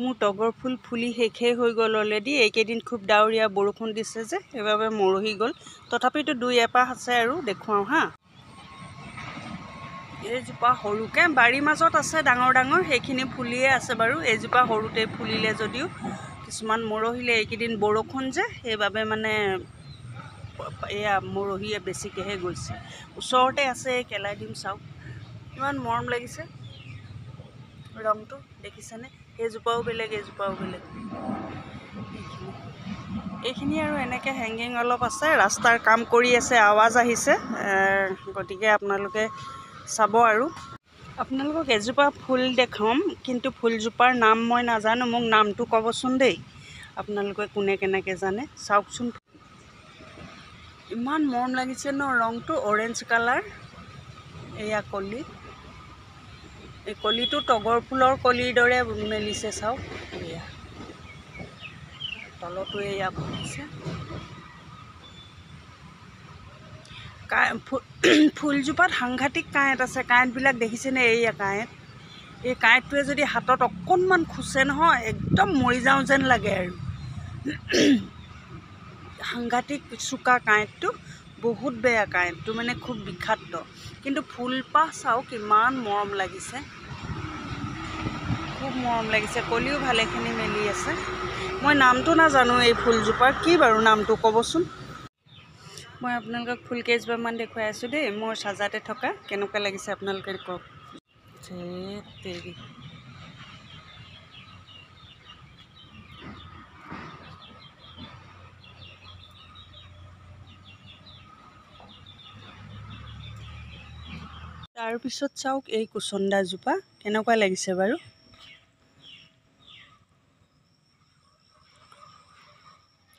মোৰ টগৰ ফুল ফুলি শেষেই হৈ গ'ল অলৰেডি। এইকেইদিন খুব ডাৱৰীয়া বৰষুণ দিছে যে সেইবাবে মৰহি গ'ল। তথাপিতো দুই এপাহ আছে আৰু দেখুৱাওঁ হা। এইজোপা সৰুকৈ বাৰীৰ মাজত আছে ডাঙৰ ডাঙৰ, সেইখিনি ফুলিয়ে আছে বাৰু। এইজোপা সৰুতে ফুলিলে যদিও কিছুমান মৰহিলে। এইকেইদিন বৰষুণ যে সেইবাবে মানে এয়া মৰহিয়ে বেছিকৈহে গৈছে। ওচৰতে আছে, কেলাই দিম চাওক, ইমান মৰম লাগিছে ৰংটো দেখিছেনে? সেইজোপাও বেলেগ, এইজোপাও বেলেগ। এইখিনি আৰু এনেকৈ হেংগিং অলপ আছে। ৰাস্তাৰ কাম কৰি আছে, আৱাজ আহিছে, গতিকে আপোনালোকে চাব। আৰু আপোনালোকক এজোপা ফুল দেখাম, কিন্তু ফুলজোপাৰ নাম মই নাজানো। মোক নামটো ক'বচোন দেই, আপোনালোকে কোনে কেনেকৈ জানে। চাওকচোন, ইমান মৰম লাগিছে ন ৰংটো, অৰেঞ্জ কালাৰ। এয়া কলি, এই কলিটো তগৰ ফুলৰ কলিৰ দৰে মেলিছে চাওক। এয়া তলতো এয়া ফুলিছে। ফুলজোপাত সাংঘাতিক কাঁইট আছে। কাঁইটবিলাক দেখিছেনে? এইয়া কাঁইট। এই কাঁইটটোৱে যদি হাতত অকণমান খুচে নহয়, একদম মৰি যাওঁ যেন লাগে আৰু। সাংঘাতিক চোকা কাঁইটটো, বহুত বেয়া কাঁইটটো, মানে খুব বিষাক্ত। কিন্তু ফুলপাহ চাওক, ইমান মৰম লাগিছে, খুব মৰম লাগিছে। কলিও ভালেখিনি মেলি আছে। মই নামটো নাজানো এই ফুলজোপাৰ, কি বাৰু নামটো ক'বচোন। মই আপোনালোকক ফুল কেইজোপামান দেখুৱাই আছোঁ দেই, মোৰ চাজাতে থকা। কেনেকুৱা লাগিছে আপোনালোকে কওক। তেৰি তাৰপিছত চাওক এই কুচন্দাজোপা কেনেকুৱা লাগিছে বাৰু।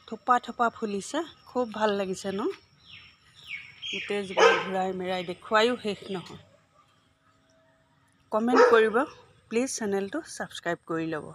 থোপা থোপা ফুলিছে, খুব ভাল লাগিছে ন। গোটেইজোপা ঘূৰাই মেৰাই দেখুৱায়ো শেষ নহয়। কমেণ্ট কৰিব প্লিজ, চেনেলটো ছাবস্ক্ৰাইব কৰি ল'ব।